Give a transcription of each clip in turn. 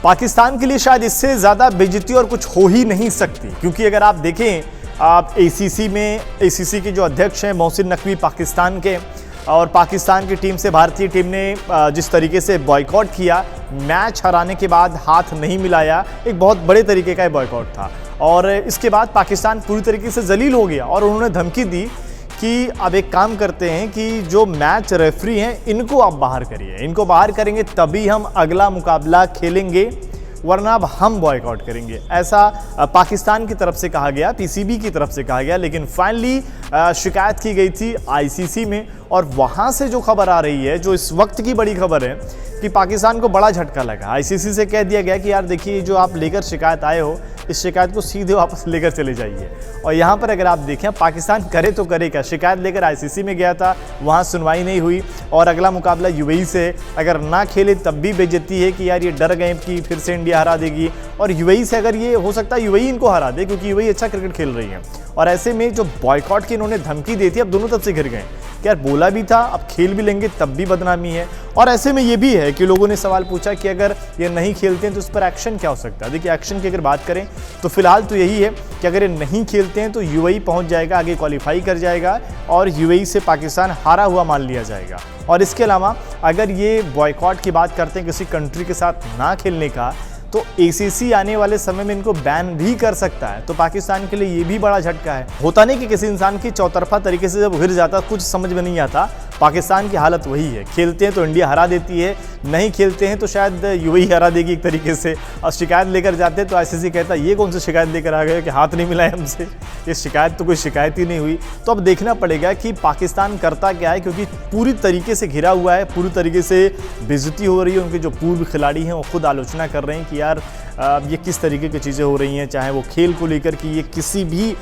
पाकिस्तान के लिए शायद इससे ज़्यादा बेइज्जती और कुछ हो ही नहीं सकती, क्योंकि अगर आप देखें आप एसीसी के जो अध्यक्ष हैं मोहसिन नकवी पाकिस्तान के, और पाकिस्तान की टीम से भारतीय टीम ने जिस तरीके से बॉयकॉट किया, मैच हराने के बाद हाथ नहीं मिलाया, एक बहुत बड़े तरीके का बॉयकॉट था। और इसके बाद पाकिस्तान पूरी तरीके से जलील हो गया और उन्होंने धमकी दी कि अब एक काम करते हैं कि जो मैच रेफरी हैं इनको आप बाहर करिए, इनको बाहर करेंगे तभी हम अगला मुकाबला खेलेंगे, वरना अब हम बॉयकॉट करेंगे। ऐसा पाकिस्तान की तरफ से कहा गया, पीसीबी की तरफ से कहा गया। लेकिन फाइनली शिकायत की गई थी आईसीसी में, और वहाँ से जो खबर आ रही है, जो इस वक्त की बड़ी खबर है कि पाकिस्तान को बड़ा झटका लगा। आईसीसी से कह दिया गया कि यार देखिए, जो आप लेकर शिकायत आए हो, इस शिकायत को सीधे वापस लेकर चले जाइए। और यहाँ पर अगर आप देखें, पाकिस्तान करे तो करे क्या, शिकायत लेकर आईसीसी में गया था, वहाँ सुनवाई नहीं हुई, और अगला मुकाबला यूएई से, अगर ना खेले तब भी बेइज्जती है कि यार ये डर गए कि फिर से इंडिया हरा देगी। और यूएई से अगर ये हो सकता है यूएई इनको हरा दे, क्योंकि यूएई अच्छा क्रिकेट खेल रही है। और ऐसे में जो बॉयकॉट की इन्होंने धमकी दी थी, अब दोनों तरफ से घिर गए कि यार बोला भी था, अब खेल भी लेंगे तब भी बदनामी है। और ऐसे में ये भी है कि लोगों ने सवाल पूछा कि अगर ये नहीं खेलते हैं तो इस पर एक्शन क्या हो सकता है। देखिए, एक्शन की अगर बात करें तो फिलहाल तो यही है कि अगर ये नहीं खेलते हैं तो यूएई पहुंच जाएगा, आगे क्वालिफाई कर जाएगा, और यूएई से पाकिस्तान हारा हुआ मान लिया जाएगा। और इसके अलावा अगर ये बॉयकॉट की बात करते हैं किसी कंट्री के साथ ना खेलने का, तो एसीसी आने वाले समय में इनको बैन भी कर सकता है। तो पाकिस्तान के लिए ये भी बड़ा झटका है। होता नहीं कि किसी इंसान की चौतरफा तरीके से जब घिर जाता कुछ समझ में नहीं आता। पाकिस्तान की हालत वही है, खेलते हैं तो इंडिया हरा देती है, नहीं खेलते हैं तो शायद यूएई हरा देगी एक तरीके से। और शिकायत लेकर जाते हैं तो आईसीसी कहता है ये कौन सी शिकायत लेकर आ गए कि हाथ नहीं मिलाए हमसे, ये शिकायत तो कोई शिकायत ही नहीं हुई। तो अब देखना पड़ेगा कि पाकिस्तान करता क्या है, क्योंकि पूरी तरीके से घिरा हुआ है, पूरी तरीके से बेइज्जती हो रही है। उनके जो पूर्व खिलाड़ी हैं वो खुद आलोचना कर रहे हैं कि यार ये किस तरीके की चीज़ें हो रही हैं, चाहे वो खेल को लेकर कि ये किसी भी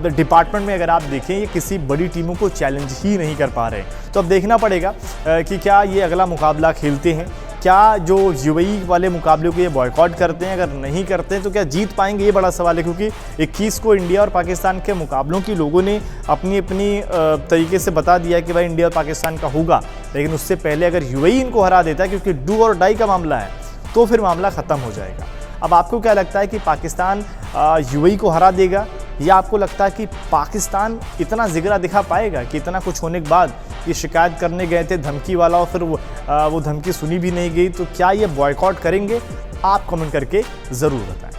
डिपार्टमेंट में अगर आप देखें, ये किसी बड़ी टीमों को चैलेंज ही नहीं कर पा रहे। तो अब देखना पड़ेगा कि क्या ये अगला मुकाबला खेलते हैं, क्या जो यूएई वाले मुकाबले को ये बॉयकॉट करते हैं, अगर नहीं करते हैं तो क्या जीत पाएंगे, ये बड़ा सवाल है। क्योंकि 21 को इंडिया और पाकिस्तान के मुकाबलों की लोगों ने अपनी अपनी तरीके से बता दिया कि भाई इंडिया और पाकिस्तान का होगा। लेकिन उससे पहले अगर यूएई इनको हरा देता है, क्योंकि डू और डाई का मामला है, तो फिर मामला ख़त्म हो जाएगा। अब आपको क्या लगता है कि पाकिस्तान यूएई को हरा देगा, या आपको लगता है कि पाकिस्तान इतना जिगरा दिखा पाएगा कि इतना कुछ होने के बाद ये शिकायत करने गए थे धमकी वाला, और फिर वो धमकी सुनी भी नहीं गई, तो क्या ये बॉयकॉट करेंगे? आप कमेंट करके ज़रूर बताएं।